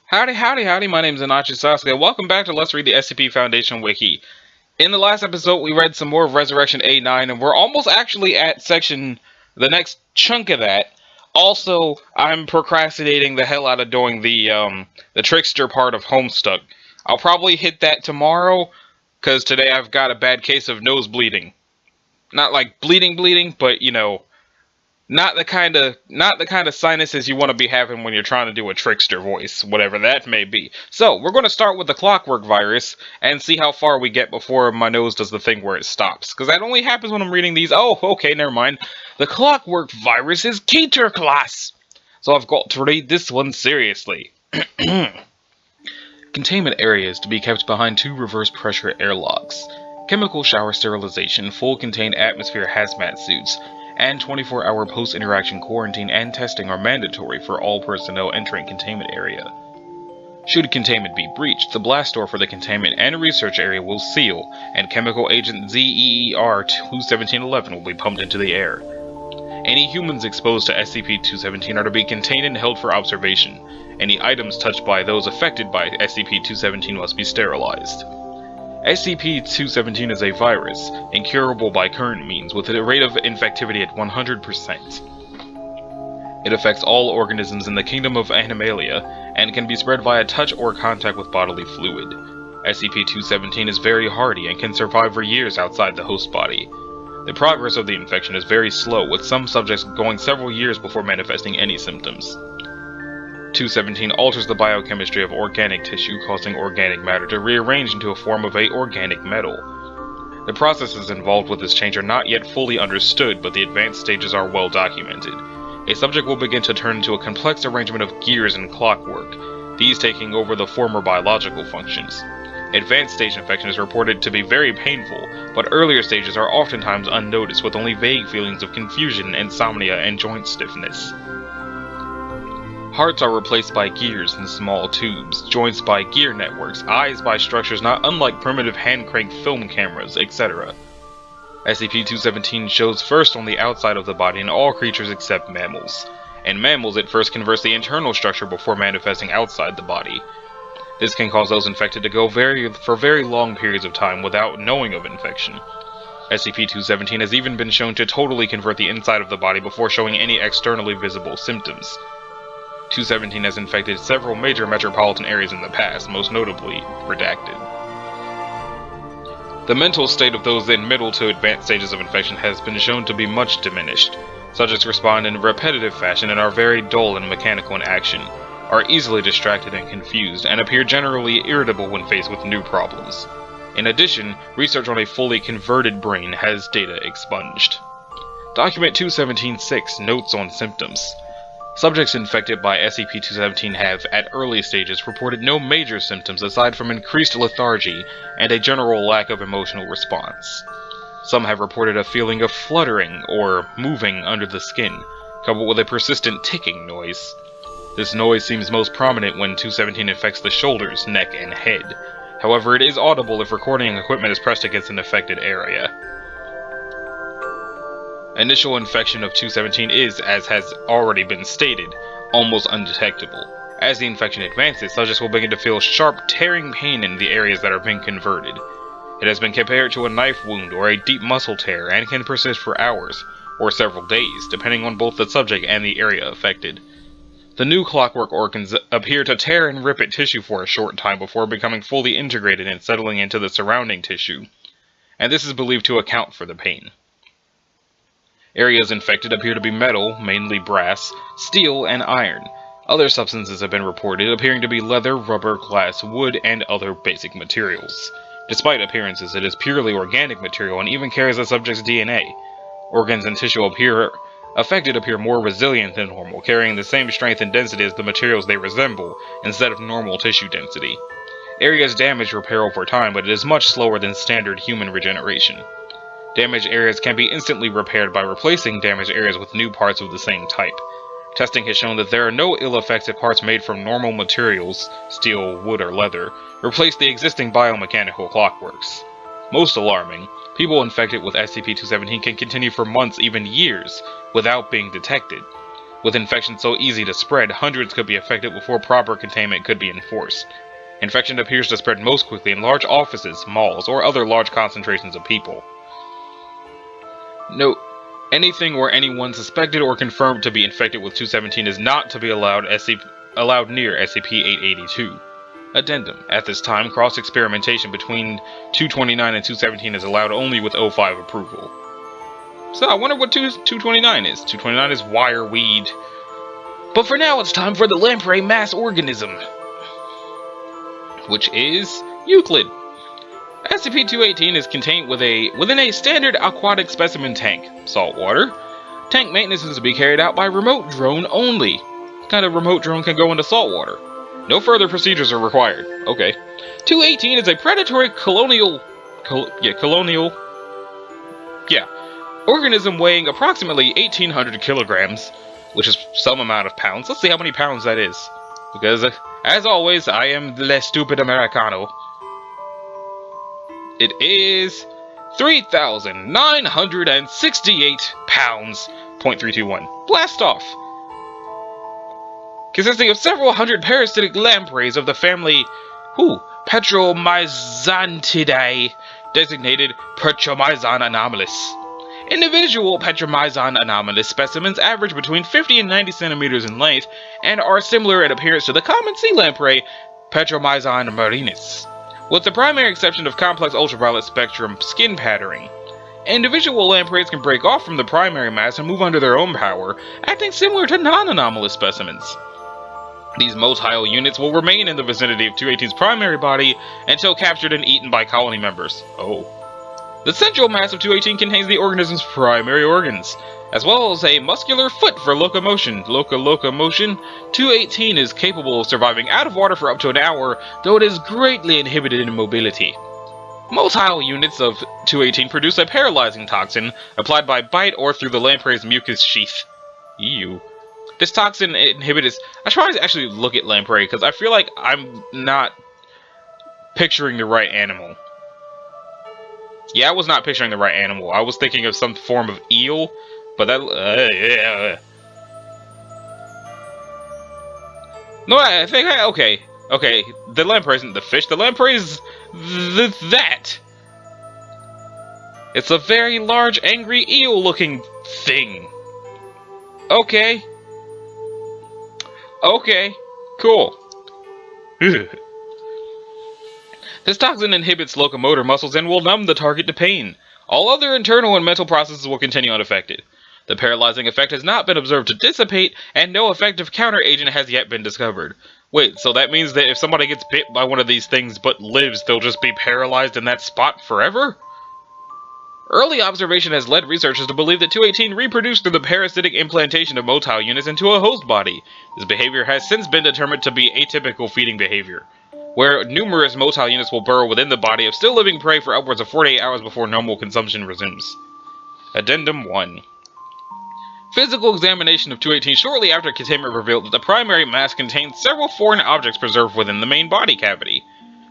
Howdy, howdy, howdy, my name is Anachi Sasuke. Welcome back to Let's Read the SCP Foundation Wiki. In the last episode, we read some more of Resurrection A9, and we're almost actually at the next chunk of that. Also, I'm procrastinating the hell out of doing the Trickster part of Homestuck. I'll probably hit that tomorrow, because today I've got a bad case of nose bleeding. Not like bleeding, but, you know, not the kind of sinuses you want to be having when you're trying to do a trickster voice, whatever that may be. So, we're going to start with the clockwork virus and see how far we get before my nose does the thing where it stops. Because that only happens when I'm reading these. Oh, okay, never mind. The clockwork virus is Keter class. So I've got to read this one seriously. Containment areas to be kept behind 2 reverse pressure airlocks. Chemical shower sterilization, full contained atmosphere hazmat suits, and 24-hour post-interaction quarantine and testing are mandatory for all personnel entering containment area. Should containment be breached, the blast door for the containment and research area will seal, and chemical agent ZEER-21711 will be pumped into the air. Any humans exposed to SCP-217 are to be contained and held for observation. Any items touched by those affected by SCP-217 must be sterilized. SCP-217 is a virus, incurable by current means, with a rate of infectivity at 100%. It affects all organisms in the kingdom of Animalia, and can be spread via touch or contact with bodily fluid. SCP-217 is very hardy and can survive for years outside the host body. The progress of the infection is very slow, with some subjects going several years before manifesting any symptoms. 217 alters the biochemistry of organic tissue, causing organic matter to rearrange into a form of organic metal. The processes involved with this change are not yet fully understood, but the advanced stages are well documented. A subject will begin to turn into a complex arrangement of gears and clockwork, these taking over the former biological functions. Advanced stage infection is reported to be very painful, but earlier stages are oftentimes unnoticed with only vague feelings of confusion, insomnia, and joint stiffness. Hearts are replaced by gears in small tubes, joints by gear networks, eyes by structures not unlike primitive hand-cranked film cameras, etc. SCP-217 shows first on the outside of the body in all creatures except mammals. In mammals, it first converts the internal structure before manifesting outside the body. This can cause those infected to go for very long periods of time without knowing of infection. SCP-217 has even been shown to totally convert the inside of the body before showing any externally visible symptoms. 217 has infected several major metropolitan areas in the past, most notably Redacted. The mental state of those in middle to advanced stages of infection has been shown to be much diminished. Subjects respond in repetitive fashion and are very dull and mechanical in action, are easily distracted and confused, and appear generally irritable when faced with new problems. In addition, research on a fully converted brain has data expunged. Document 217-6 Notes on Symptoms. Subjects infected by SCP-217 have, at early stages, reported no major symptoms aside from increased lethargy and a general lack of emotional response. Some have reported a feeling of fluttering or moving under the skin, coupled with a persistent ticking noise. This noise seems most prominent when 217 infects the shoulders, neck, and head. However, it is audible if recording equipment is pressed against an affected area. Initial infection of 217 is, as has already been stated, almost undetectable. As the infection advances, subjects will begin to feel sharp, tearing pain in the areas that are being converted. It has been compared to a knife wound or a deep muscle tear and can persist for hours, or several days, depending on both the subject and the area affected. The new clockwork organs appear to tear and rip at tissue for a short time before becoming fully integrated and settling into the surrounding tissue, and this is believed to account for the pain. Areas infected appear to be metal, mainly brass, steel, and iron. Other substances have been reported, appearing to be leather, rubber, glass, wood, and other basic materials. Despite appearances, it is purely organic material and even carries the subject's DNA. Organs and tissue affected appear more resilient than normal, carrying the same strength and density as the materials they resemble, instead of normal tissue density. Areas damaged repair over time, but it is much slower than standard human regeneration. Damaged areas can be instantly repaired by replacing damaged areas with new parts of the same type. Testing has shown that there are no ill-affected parts made from normal materials, steel, wood, or leather, replace the existing biomechanical clockworks. Most alarming, people infected with SCP-217 can continue for months, even years, without being detected. With infection so easy to spread, hundreds could be affected before proper containment could be enforced. Infection appears to spread most quickly in large offices, malls, or other large concentrations of people. Note: anything or anyone suspected or confirmed to be infected with 217 is not to be allowed near SCP-882. Addendum: at this time, cross-experimentation between 229 and 217 is allowed only with O5 approval. So, I wonder what 229 is. 229 is wireweed. But for now, it's time for the lamprey mass organism, which is Euclid. SCP-218 is contained within a standard aquatic specimen tank. Saltwater. Tank maintenance is to be carried out by remote drone only. What kind of remote drone can go into saltwater? No further procedures are required. Okay. 218 is a predatory colonial organism weighing approximately 1,800 kilograms, which is some amount of pounds. Let's see how many pounds that is. Because, as always, I am the stupid Americano. It is 3,968 pounds, .321. Blast off! Consisting of several hundred parasitic lampreys of the family Petromyzantidae, designated Petromyzon anomalous. Individual Petromyzon anomalous specimens average between 50 and 90 centimeters in length and are similar in appearance to the common sea lamprey Petromyzon marinus, with the primary exception of complex ultraviolet spectrum skin patterning. Individual lampreys can break off from the primary mass and move under their own power, acting similar to non-anomalous specimens. These motile units will remain in the vicinity of 218's primary body until captured and eaten by colony members. Oh. The central mass of 218 contains the organism's primary organs, as well as a muscular foot for locomotion. Locomotion. 218 is capable of surviving out of water for up to an hour, though it is greatly inhibited in mobility. Motile units of 218 produce a paralyzing toxin applied by bite or through the lamprey's mucus sheath. Ew. This toxin inhibits... I should probably actually look at lamprey, because I feel like I'm not picturing the right animal. Yeah, I was not picturing the right animal. I was thinking of some form of eel, but that... yeah. No, I think... Okay, the lamprey isn't the fish. The lamprey is... that. It's a very large, angry, eel-looking thing. Okay. Okay, cool. This toxin inhibits locomotor muscles and will numb the target to pain. All other internal and mental processes will continue unaffected. The paralyzing effect has not been observed to dissipate, and no effective counteragent has yet been discovered. Wait, so that means that if somebody gets bit by one of these things but lives, they'll just be paralyzed in that spot forever? Early observation has led researchers to believe that 218 reproduced through the parasitic implantation of motile units into a host body. This behavior has since been determined to be atypical feeding behavior, where numerous motile units will burrow within the body of still living prey for upwards of 48 hours before normal consumption resumes. Addendum 1. Physical examination of 218 shortly after containment revealed that the primary mass contained several foreign objects preserved within the main body cavity.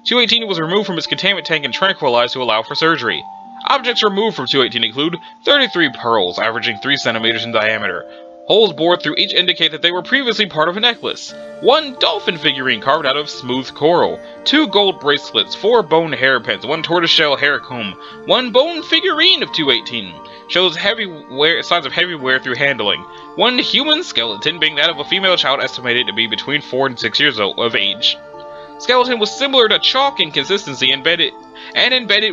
218 was removed from its containment tank and tranquilized to allow for surgery. Objects removed from 218 include 33 pearls, averaging 3 centimeters in diameter. Holes bored through each indicate that they were previously part of a necklace. 1 dolphin figurine carved out of smooth coral. 2 gold bracelets, 4 bone hairpins, 1 tortoiseshell hair comb, 1 bone figurine of 218. Shows signs of heavy wear through handling. 1 human skeleton, being that of a female child estimated to be between 4 and 6 years of age. Skeleton was similar to chalk in consistency, embedded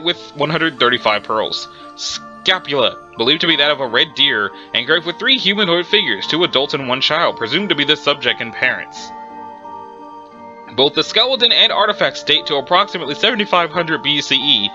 with 135 pearls. Scapula, believed to be that of a red deer, engraved with 3 humanoid figures, 2 adults and 1 child, presumed to be the subject and parents. Both the skeleton and artifacts date to approximately 7500 BCE,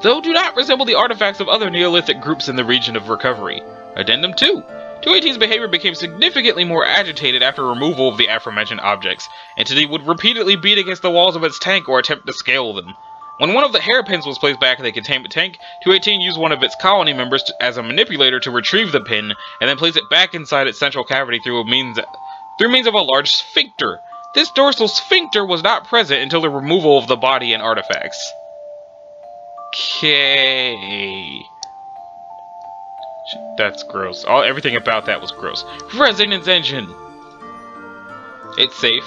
though do not resemble the artifacts of other Neolithic groups in the region of recovery. Addendum 2. 218's behavior became significantly more agitated after removal of the aforementioned objects. Entity would repeatedly beat against the walls of its tank or attempt to scale them. When one of the hairpins was placed back in the containment tank, 218 used one of its colony members as a manipulator to retrieve the pin, and then place it back inside its central cavity through means of a large sphincter. This dorsal sphincter was not present until the removal of the body and artifacts. Okay. That's gross. Everything about that was gross. Resonance engine! It's safe.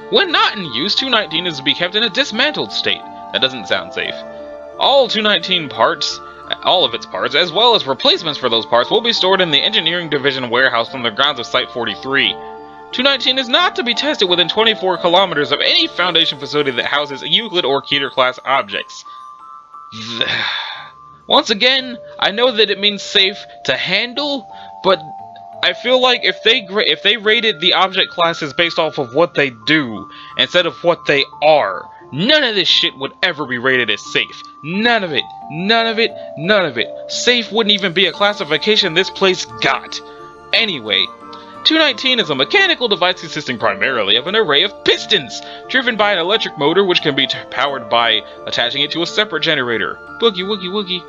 When not in use, 219 is to be kept in a dismantled state. That doesn't sound safe. All 219 parts, all of its parts, as well as replacements for those parts, will be stored in the Engineering Division warehouse on the grounds of Site 43. 219 is not to be tested within 24 kilometers of any Foundation facility that houses Euclid or Keter-class objects. Once again, I know that it means safe to handle, but I feel like if they rated the object classes based off of what they do instead of what they are, none of this shit would ever be rated as safe. None of it. None of it. None of it. Safe wouldn't even be a classification this place got. Anyway, 219 is a mechanical device consisting primarily of an array of pistons, driven by an electric motor which can be powered by attaching it to a separate generator. Boogie woogie woogie.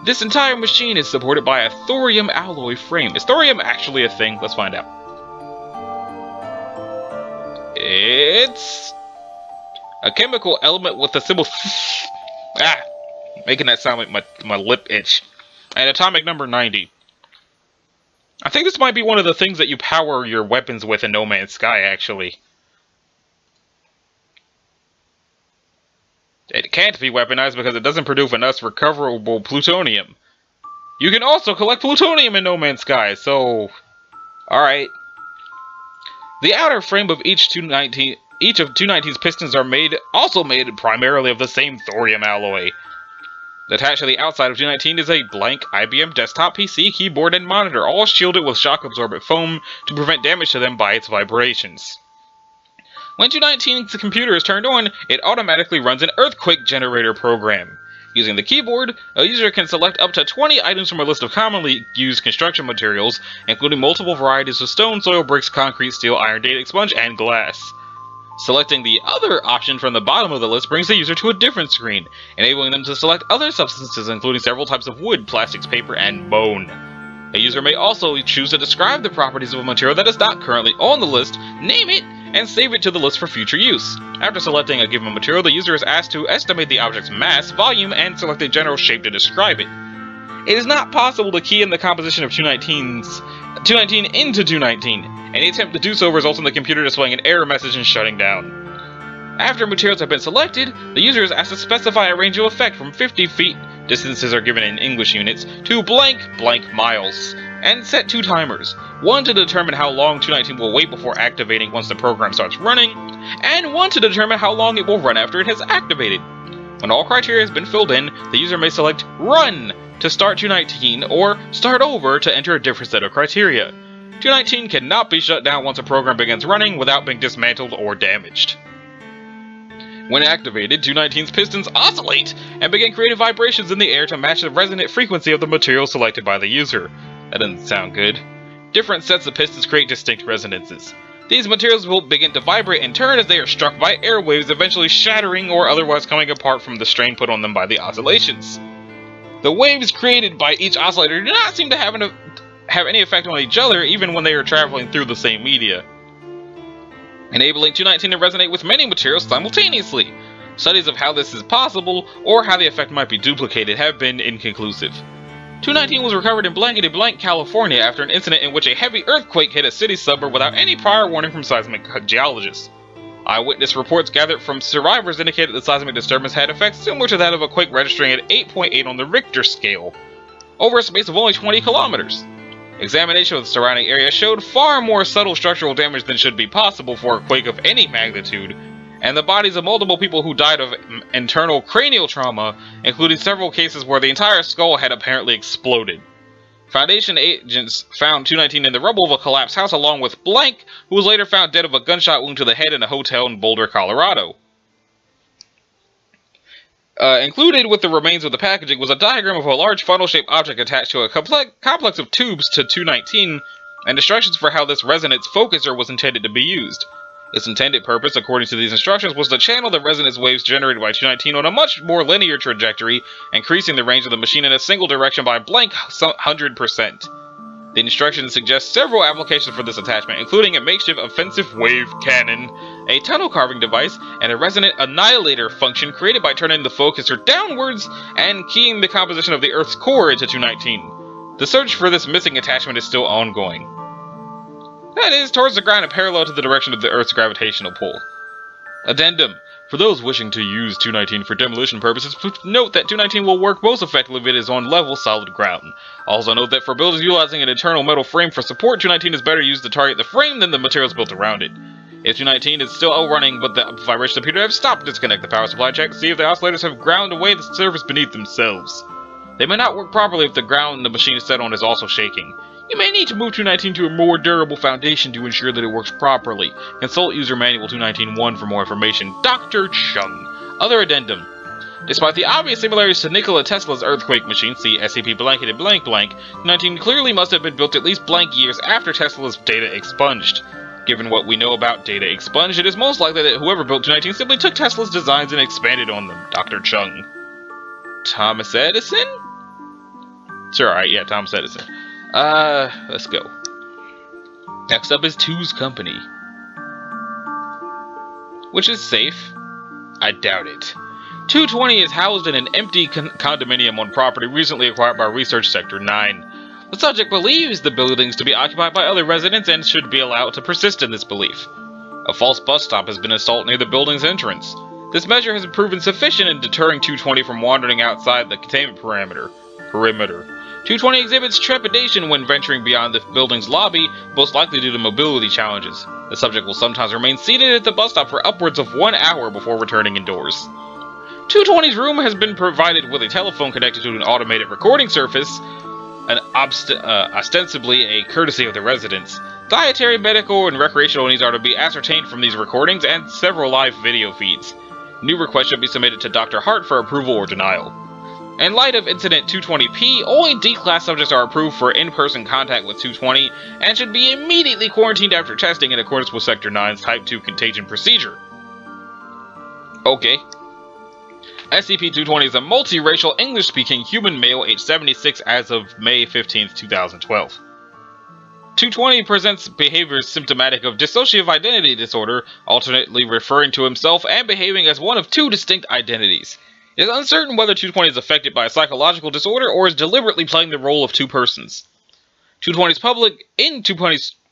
This entire machine is supported by a thorium alloy frame. Is thorium actually a thing? Let's find out. It's a chemical element with the symbol making that sound like my lip itch. And atomic number 90. I think this might be one of the things that you power your weapons with in No Man's Sky, actually. It can't be weaponized because it doesn't produce enough recoverable plutonium. You can also collect plutonium in No Man's Sky, so... Alright. The outer frame of each of 219's pistons are also made primarily of the same thorium alloy. Attached to the outside of 219 is a blank IBM desktop PC, keyboard, and monitor, all shielded with shock-absorbent foam to prevent damage to them by its vibrations. When 219's computer is turned on, it automatically runs an earthquake generator program. Using the keyboard, a user can select up to 20 items from a list of commonly used construction materials, including multiple varieties of stone, soil, bricks, concrete, steel, iron, data sponge, and glass. Selecting the other option from the bottom of the list brings the user to a different screen, enabling them to select other substances including several types of wood, plastics, paper, and bone. A user may also choose to describe the properties of a material that is not currently on the list, name it, and save it to the list for future use. After selecting a given material, the user is asked to estimate the object's mass, volume, and select a general shape to describe it. It is not possible to key in the composition of 219 into 219. Any attempt to do so results in the computer displaying an error message and shutting down. After materials have been selected, the user is asked to specify a range of effect from 50 feet, distances are given in English units, to blank miles, and set 2 timers, one to determine how long 219 will wait before activating once the program starts running, and one to determine how long it will run after it has activated. When all criteria has been filled in, the user may select Run to start 219 or Start Over to enter a different set of criteria. 219 cannot be shut down once a program begins running without being dismantled or damaged. When activated, 219's pistons oscillate and begin creating vibrations in the air to match the resonant frequency of the material selected by the user. That doesn't sound good. Different sets of pistons create distinct resonances. These materials will begin to vibrate in turn as they are struck by airwaves, eventually shattering or otherwise coming apart from the strain put on them by the oscillations. The waves created by each oscillator do not seem to have any effect on each other, even when they are traveling through the same media, enabling 219 to resonate with many materials simultaneously. Studies of how this is possible, or how the effect might be duplicated, have been inconclusive. 219 was recovered in blankety blank, California after an incident in which a heavy earthquake hit a city suburb without any prior warning from seismic geologists. Eyewitness reports gathered from survivors indicated the seismic disturbance had effects similar to that of a quake registering at 8.8 on the Richter scale, over a space of only 20 kilometers. Examination of the surrounding area showed far more subtle structural damage than should be possible for a quake of any magnitude, and the bodies of multiple people who died of internal cranial trauma, including several cases where the entire skull had apparently exploded. Foundation agents found 219 in the rubble of a collapsed house along with Blank, who was later found dead of a gunshot wound to the head in a hotel in Boulder, Colorado. Included with the remains of the packaging was a diagram of a large funnel-shaped object attached to a complex of tubes to 219, and instructions for how this resonance focuser was intended to be used. Its intended purpose, according to these instructions, was to channel the resonance waves generated by 219 on a much more linear trajectory, increasing the range of the machine in a single direction by blank 100%. The instructions suggest several applications for this attachment, including a makeshift offensive wave cannon, a tunnel carving device, and a resonant annihilator function created by turning the focuser downwards and keying the composition of the Earth's core into 219. The search for this missing attachment is still ongoing. That is, towards the ground and parallel to the direction of the Earth's gravitational pull. Addendum. For those wishing to use 219 for demolition purposes, note that 219 will work most effectively if it is on level, solid ground. Also note that for buildings utilizing an internal metal frame for support, 219 is better used to target the frame than the materials built around it. If 219 is still out running but the vibrations appear to have stopped, disconnect the power supply check to see if the oscillators have ground away the surface beneath themselves. They may not work properly if the ground the machine is set on is also shaking. You may need to move 219 to a more durable foundation to ensure that it works properly. Consult User Manual 219-1 for more information. Dr. Chung. Other addendum. Despite the obvious similarities to Nikola Tesla's earthquake machine, see SCP blanketed blank blank, 219 clearly must have been built at least blank years after Tesla's data expunged. Given what we know about data expunged, it is most likely that whoever built 219 simply took Tesla's designs and expanded on them. Dr. Chung. Thomas Edison? Sure, alright, yeah, Thomas Edison. Let's go. Next up is Two's Company. Which is safe? I doubt it. 220 is housed in an empty condominium on property recently acquired by Research Sector 9. The subject believes the buildings to be occupied by other residents and should be allowed to persist in this belief. A false bus stop has been installed near the building's entrance. This measure has proven sufficient in deterring 220 from wandering outside the containment perimeter. 220 exhibits trepidation when venturing beyond the building's lobby, most likely due to mobility challenges. The subject will sometimes remain seated at the bus stop for upwards of 1 hour before returning indoors. 220's room has been provided with a telephone connected to an automated recording surface, ostensibly a courtesy of the residents. Dietary, medical, and recreational needs are to be ascertained from these recordings and several live video feeds. New requests should be submitted to Dr. Hart for approval or denial. In light of Incident 220P, only D-Class subjects are approved for in-person contact with 220 and should be immediately quarantined after testing in accordance with Sector 9's Type 2 contagion procedure. Okay. SCP-220 is a multiracial, English-speaking human male aged 76 as of May 15, 2012. 220 presents behaviors symptomatic of dissociative identity disorder, alternately referring to himself and behaving as one of two distinct identities. It is uncertain whether 220 is affected by a psychological disorder or is deliberately playing the role of two persons. 220's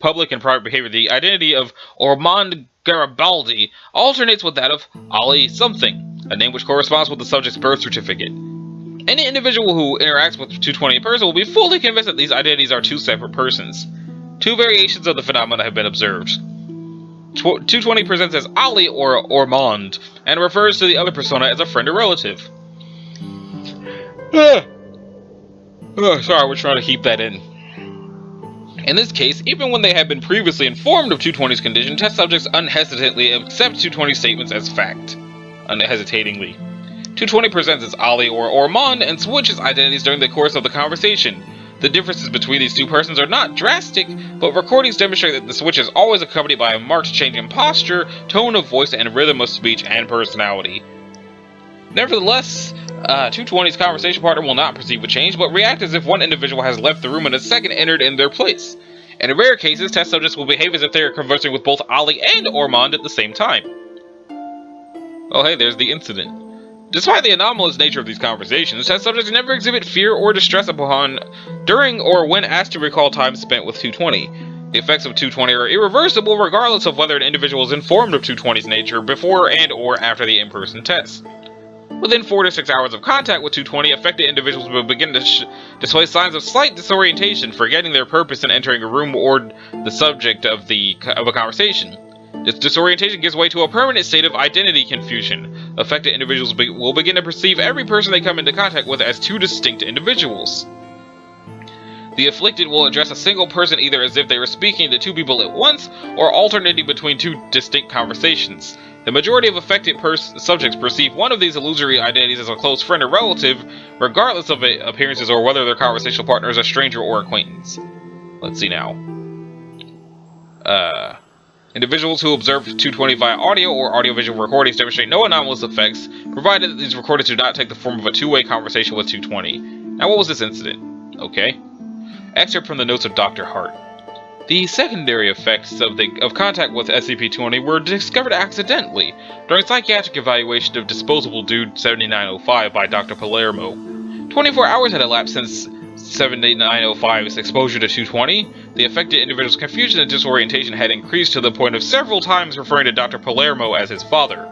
public and private behavior, the identity of Ormond Garibaldi alternates with that of Ali something, a name which corresponds with the subject's birth certificate. Any individual who interacts with 220 in person will be fully convinced that these identities are two separate persons. Two variations of the phenomena have been observed. 220 presents as Ali or Ormond, and refers to the other persona as a friend or relative. Sorry, we're trying to keep that in. In this case, even when they have been previously informed of 220's condition, test subjects unhesitatingly accept 220's statements as fact. Unhesitatingly. 220 presents as Ali or Ormond and switches identities during the course of the conversation. The differences between these two persons are not drastic, but recordings demonstrate that the switch is always accompanied by a marked change in posture, tone of voice, and rhythm of speech and personality. Nevertheless, 220's conversation partner will not perceive a change, but react as if one individual has left the room and a second entered in their place. In rare cases, test subjects will behave as if they are conversing with both Ali and Ormond at the same time. Oh hey, there's the incident. Despite the anomalous nature of these conversations, test subjects never exhibit fear or distress during or when asked to recall time spent with 220. The effects of 220 are irreversible regardless of whether an individual is informed of 220's nature before and or after the in-person test. Within 4 to 6 hours of contact with 220, affected individuals will begin to display signs of slight disorientation, forgetting their purpose in entering a room or the subject of a conversation. This disorientation gives way to a permanent state of identity confusion. Affected individuals will begin to perceive every person they come into contact with as two distinct individuals. The afflicted will address a single person either as if they were speaking to two people at once, or alternating between two distinct conversations. The majority of affected subjects perceive one of these illusory identities as a close friend or relative, regardless of appearances or whether their conversational partner is a stranger or acquaintance. Let's see now. Individuals who observe 220 via audio or audiovisual recordings demonstrate no anomalous effects, provided that these recordings do not take the form of a two-way conversation with 220. Now, what was this incident? Okay. Excerpt from the notes of Dr. Hart. The secondary effects of contact with SCP-220 were discovered accidentally during psychiatric evaluation of Disposable Dude 7905 by Dr. Palermo. 24 hours had elapsed since 7905's exposure to 220, the affected individual's confusion and disorientation had increased to the point of several times referring to Dr. Palermo as his father.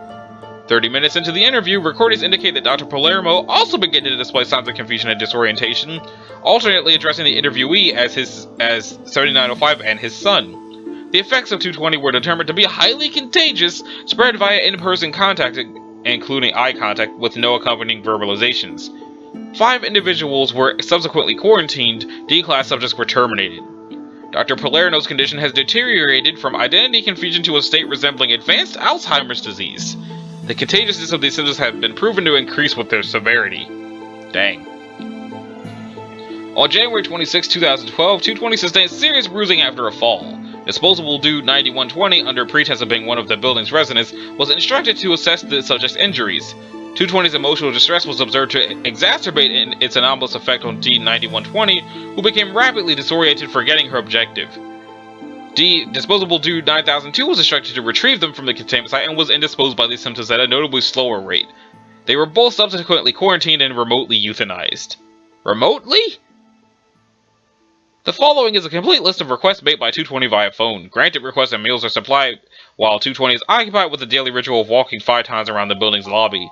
30 minutes into the interview, recordings indicate that Dr. Palermo also began to display signs of confusion and disorientation, alternately addressing the interviewee as 7905 and his son. The effects of 220 were determined to be highly contagious, spread via in-person contact, including eye contact, with no accompanying verbalizations. 5 individuals were subsequently quarantined, D-class subjects were terminated. Dr. Palermo's condition has deteriorated from identity confusion to a state resembling advanced Alzheimer's disease. The contagiousness of these symptoms have been proven to increase with their severity. Dang. On January 26, 2012, 220 sustained serious bruising after a fall. Disposable Dude 9120, under pretense of being one of the building's residents, was instructed to assess the subject's injuries. 220's emotional distress was observed to exacerbate in its anomalous effect on D9120, who became rapidly disoriented, forgetting her objective. Disposable Dude 9002 was instructed to retrieve them from the containment site and was indisposed by these symptoms at a notably slower rate. They were both subsequently quarantined and remotely euthanized. Remotely? The following is a complete list of requests made by 220 via phone. Granted requests and meals are supplied, while 220 is occupied with the daily ritual of walking 5 times around the building's lobby.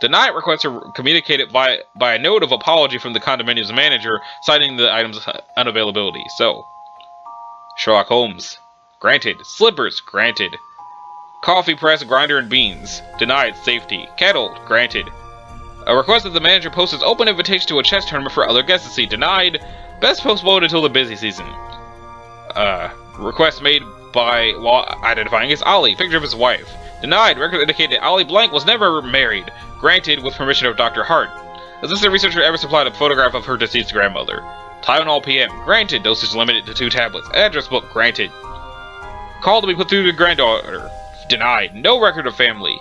Denied requests are communicated by a note of apology from the condominium's manager, citing the item's unavailability. So, Sherlock Holmes. Granted. Slippers. Granted. Coffee press, grinder, and beans. Denied. Safety. Kettle. Granted. A request that the manager posts his open invitation to a chess tournament for other guests to see. Denied. Best postponed until the busy season. Request made by, while identifying as Ollie. Picture of his wife. Denied. Records indicate that Ollie Blank was never married. Granted, with permission of Dr. Hart. Assistant researcher ever supplied a photograph of her deceased grandmother. Tylenol PM. Granted. Dosage limited to 2 tablets. Address book. Granted. Call to be put through to granddaughter. Denied. No record of family.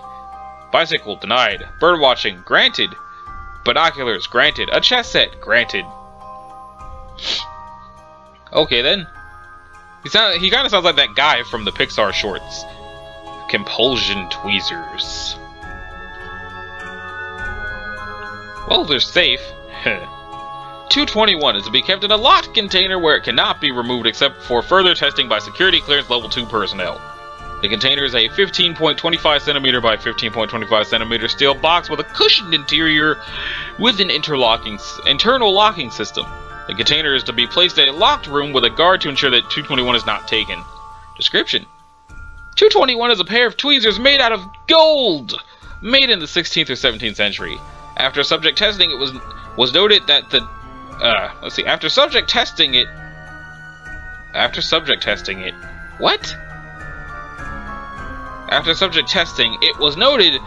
Bicycle. Denied. Bird watching. Granted. Binoculars. Granted. A chess set. Granted. Okay then. He kind of sounds like that guy from the Pixar shorts. Compulsion tweezers. Well, they're safe. 221 is to be kept in a locked container where it cannot be removed except for further testing by security clearance level 2 personnel. The container is a 15.25 cm by 15.25 cm steel box with a cushioned interior with an internal locking system. The container is to be placed in a locked room with a guard to ensure that 221 is not taken. Description: 221 is a pair of tweezers made out of gold, made in the 16th or 17th century. After subject testing, it was noted that the After subject testing it, After subject testing, it was noted.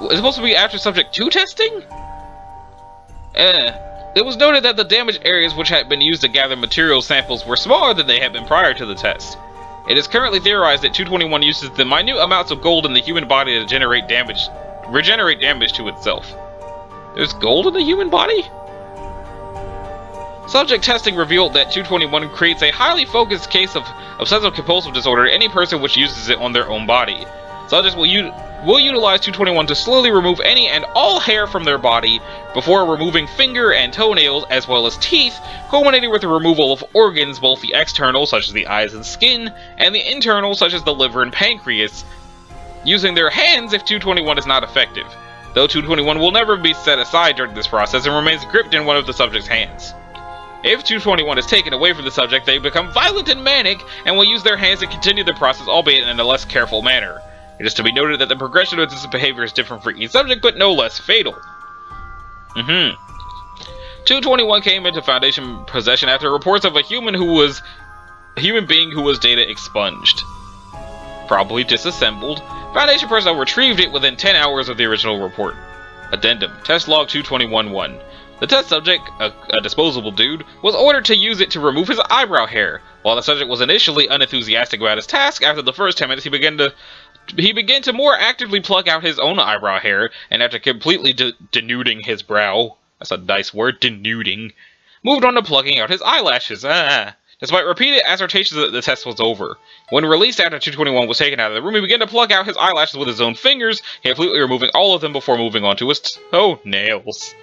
It's supposed to be after subject 2 testing? It was noted that the damaged areas which had been used to gather material samples were smaller than they had been prior to the test. It is currently theorized that 221 uses the minute amounts of gold in the human body to regenerate damage to itself. There's gold in the human body? Subject testing revealed that 221 creates a highly focused case of obsessive-compulsive disorder to any person which uses it on their own body. Subjects will utilize 221 to slowly remove any and all hair from their body before removing finger and toenails as well as teeth, culminating with the removal of organs, both the external, such as the eyes and skin, and the internal, such as the liver and pancreas, using their hands if 221 is not effective, though 221 will never be set aside during this process and remains gripped in one of the subject's hands. If 221 is taken away from the subject, they become violent and manic and will use their hands to continue the process, albeit in a less careful manner. It is to be noted that the progression of this behavior is different for each subject, but no less fatal. 221 came into Foundation possession after reports of a human being who was data expunged. Probably disassembled. Foundation personnel retrieved it within 10 hours of the original report. Addendum. Test log 221-1. The test subject, a disposable dude, was ordered to use it to remove his eyebrow hair. While the subject was initially unenthusiastic about his task, after the first 10 minutes he began to more actively pluck out his own eyebrow hair, and after completely denuding his brow, that's a nice word, denuding, moved on to plucking out his eyelashes. Despite repeated assertions that the test was over. When released after 221 was taken out of the room, he began to pluck out his eyelashes with his own fingers, completely removing all of them before moving on to his toenails.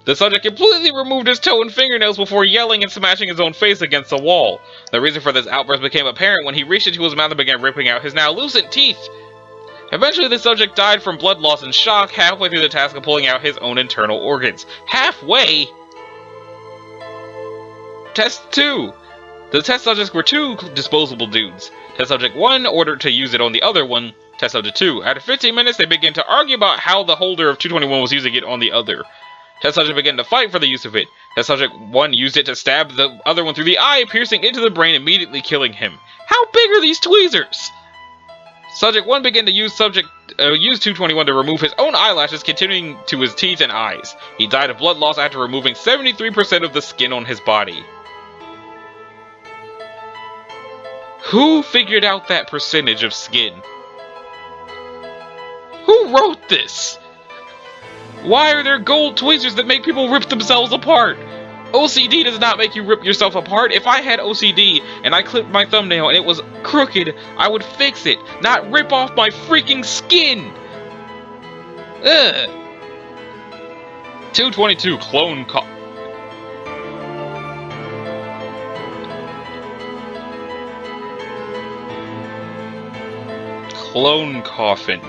The subject completely removed his toe and fingernails before yelling and smashing his own face against the wall. The reason for this outburst became apparent when he reached into his mouth and began ripping out his now loosened teeth. Eventually, the subject died from blood loss and shock halfway through the task of pulling out his own internal organs. Halfway? Test 2. The test subjects were 2 disposable dudes. Test subject 1 ordered to use it on the other one. Test subject 2. After 15 minutes, they began to argue about how the holder of 221 was using it on the other. Test subject began to fight for the use of it. Test subject 1 used it to stab the other one through the eye, piercing into the brain, immediately killing him. How big are these tweezers? Subject 1 began to use 221 to remove his own eyelashes, continuing to his teeth and eyes. He died of blood loss after removing 73% of the skin on his body. Who figured out that percentage of skin? Who wrote this? Why are there gold tweezers that make people rip themselves apart? OCD does not make you rip yourself apart. If I had OCD and I clipped my thumbnail and it was crooked, I would fix it, not rip off my freaking skin. Ugh. 222 clone coffin.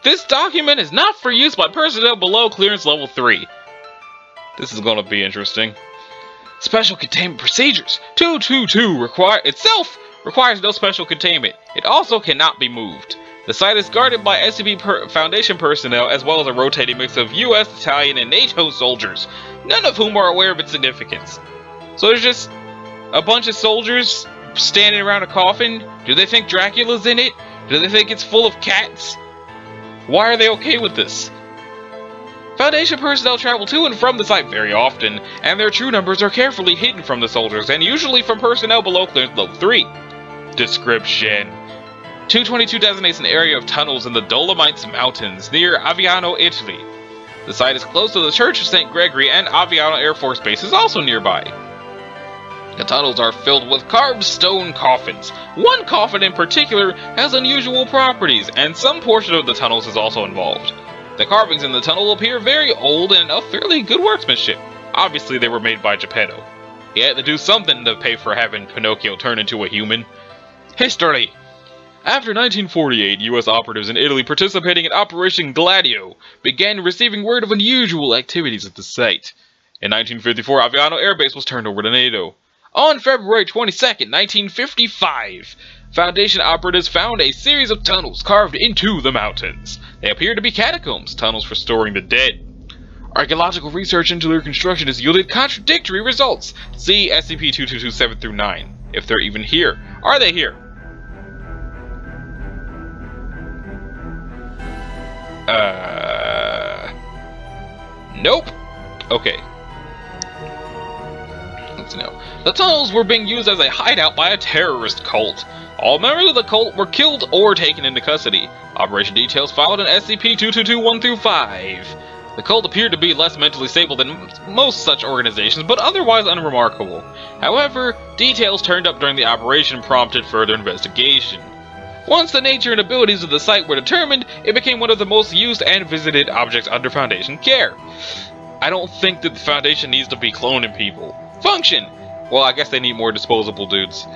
This document is not for use by personnel below clearance level 3. This is going to be interesting. Special containment procedures. 222 requires no special containment. It also cannot be moved. The site is guarded by SCP Foundation personnel as well as a rotating mix of US, Italian, and NATO soldiers, none of whom are aware of its significance. So there's just a bunch of soldiers standing around a coffin. Do they think Dracula's in it? Do they think it's full of cats? Why are they okay with this? Foundation personnel travel to and from the site very often, and their true numbers are carefully hidden from the soldiers, and usually from personnel below clearance level 3. Description: 222 designates an area of tunnels in the Dolomites Mountains, near Aviano, Italy. The site is close to the Church of St. Gregory, and Aviano Air Force Base is also nearby. The tunnels are filled with carved stone coffins. One coffin in particular has unusual properties, and some portion of the tunnels is also involved. The carvings in the tunnel appear very old and of fairly good workmanship. Obviously they were made by Geppetto. He had to do something to pay for having Pinocchio turn into a human. History. After 1948, U.S. operatives in Italy participating in Operation Gladio began receiving word of unusual activities at the site. In 1954, Aviano Air Base was turned over to NATO. On February 22, 1955, Foundation operatives found a series of tunnels carved into the mountains. They appear to be catacombs, tunnels for storing the dead. Archaeological research into their construction has yielded contradictory results. See SCP-222-7 through 9. If they're even here. Are they here? Nope. Okay. Let's know. The tunnels were being used as a hideout by a terrorist cult. All members of the cult were killed or taken into custody. Operation details filed in SCP-222-1 through 5. The cult appeared to be less mentally stable than most such organizations, but otherwise unremarkable. However, details turned up during the operation prompted further investigation. Once the nature and abilities of the site were determined, it became one of the most used and visited objects under Foundation care. I don't think that the Foundation needs to be cloning people. Function! Well, I guess they need more disposable dudes.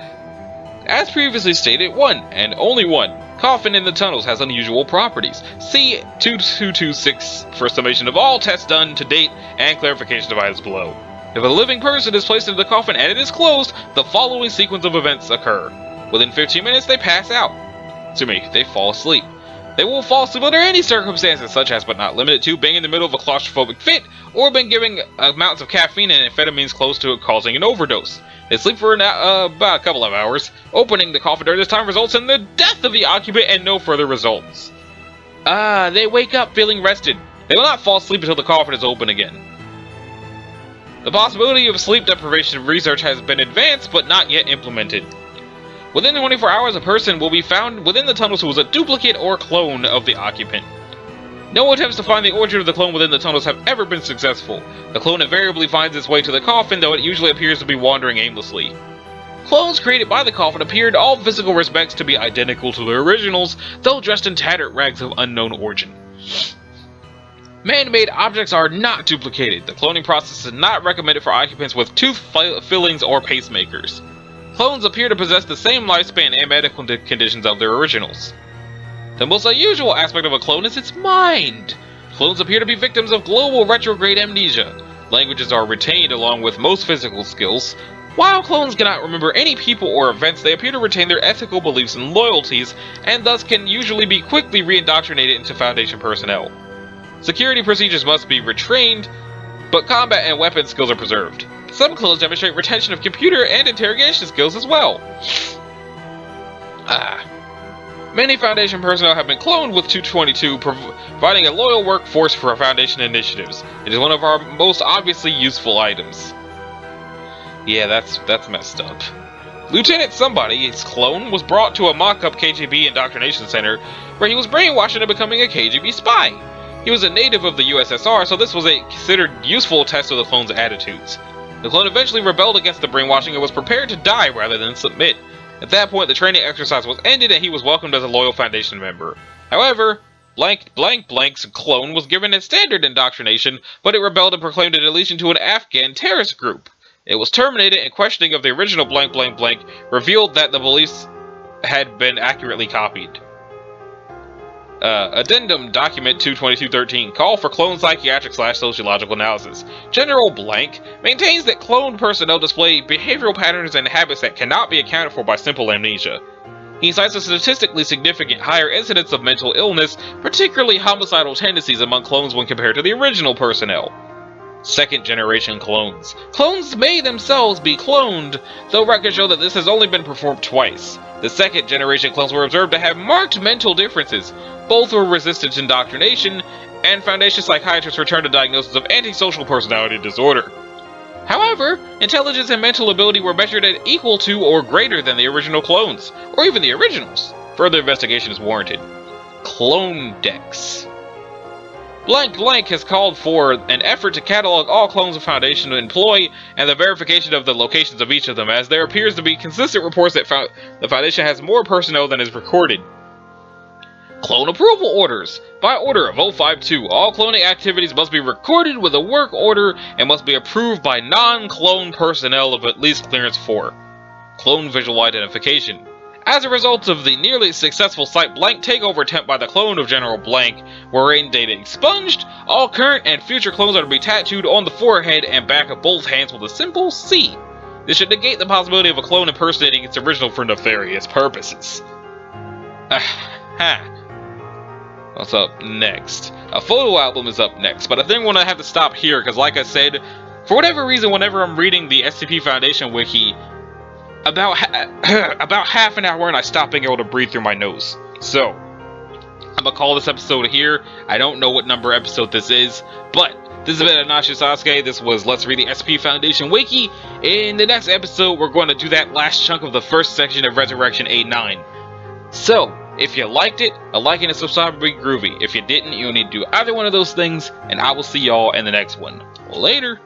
As previously stated, one, and only one, coffin in the tunnels has unusual properties. See 2226 for a summation of all tests done to date and clarification of items below. If a living person is placed into the coffin and it is closed, the following sequence of events occur. Within 15 minutes, they pass out. They fall asleep. They will fall asleep under any circumstances, such as but not limited to being in the middle of a claustrophobic fit, or being given amounts of caffeine and amphetamines close to it causing an overdose. They sleep for about a couple of hours. Opening the coffin during this time results in the death of the occupant and no further results. They wake up feeling rested. They will not fall asleep until the coffin is open again. The possibility of sleep deprivation research has been advanced, but not yet implemented. Within 24 hours, a person will be found within the tunnels who is a duplicate or clone of the occupant. No attempts to find the origin of the clone within the tunnels have ever been successful. The clone invariably finds its way to the coffin, though it usually appears to be wandering aimlessly. Clones created by the Coffin appeared in all physical respects to be identical to their originals, though dressed in tattered rags of unknown origin. Man-made objects are not duplicated. The cloning process is not recommended for occupants with tooth fillings or pacemakers. Clones appear to possess the same lifespan and medical conditions of their originals. The most unusual aspect of a clone is its mind. Clones appear to be victims of global retrograde amnesia. Languages are retained along with most physical skills. While clones cannot remember any people or events, they appear to retain their ethical beliefs and loyalties, and thus can usually be quickly re-indoctrinated into Foundation personnel. Security procedures must be retrained, but combat and weapon skills are preserved. Some clones demonstrate retention of computer and interrogation skills as well. Many Foundation personnel have been cloned with 222, providing a loyal workforce for Foundation initiatives. It is one of our most obviously useful items. Yeah, that's messed up. Lieutenant Somebody's clone was brought to a mock-up KGB indoctrination center, where he was brainwashed into becoming a KGB spy. He was a native of the USSR, so this was a considered useful test of the clone's attitudes. The clone eventually rebelled against the brainwashing and was prepared to die rather than submit. At that point, the training exercise was ended and he was welcomed as a loyal Foundation member. However, Blank's clone was given a standard indoctrination, but it rebelled and proclaimed an allegiance to an Afghan terrorist group. It was terminated, and questioning of the original revealed that the beliefs had been accurately copied. Addendum Document 22213, Call for Clone Psychiatric/Sociological Analysis. General Blank maintains that cloned personnel display behavioral patterns and habits that cannot be accounted for by simple amnesia. He cites a statistically significant higher incidence of mental illness, particularly homicidal tendencies among clones when compared to the original personnel. Second-generation clones. Clones may themselves be cloned, though records show that this has only been performed twice. The second-generation clones were observed to have marked mental differences. Both were resistant to indoctrination, and Foundation psychiatrists returned a diagnosis of antisocial personality disorder. However, intelligence and mental ability were measured at equal to or greater than the original clones, or even the originals. Further investigation is warranted. Clone Dex. Blank has called for an effort to catalog all clones of Foundation to employ and the verification of the locations of each of them, as there appears to be consistent reports that the Foundation has more personnel than is recorded. Clone Approval Orders. By order of 052, all cloning activities must be recorded with a work order and must be approved by non-clone personnel of at least clearance 4. Clone Visual Identification. As a result of the nearly successful Site Blank takeover attempt by the clone of General Blank, wherein data expunged, all current and future clones are to be tattooed on the forehead and back of both hands with a simple C. This should negate the possibility of a clone impersonating its original for nefarious purposes. What's up next? A photo album is up next, but I think I'm going to have to stop here because, like I said, for whatever reason, whenever I'm reading the SCP Foundation Wiki, about half an hour and I stop being able to breathe through my nose. So, I'm going to call this episode here. I don't know what number episode this is, but this has been Anashi Sasuke. This was Let's Read the SCP Foundation Wiki. In the next episode, we're going to do that last chunk of the first section of Resurrection A9. So, if you liked it, a like and a subscribe would be groovy. If you didn't, you'll need to do either one of those things, and I will see y'all in the next one. Later!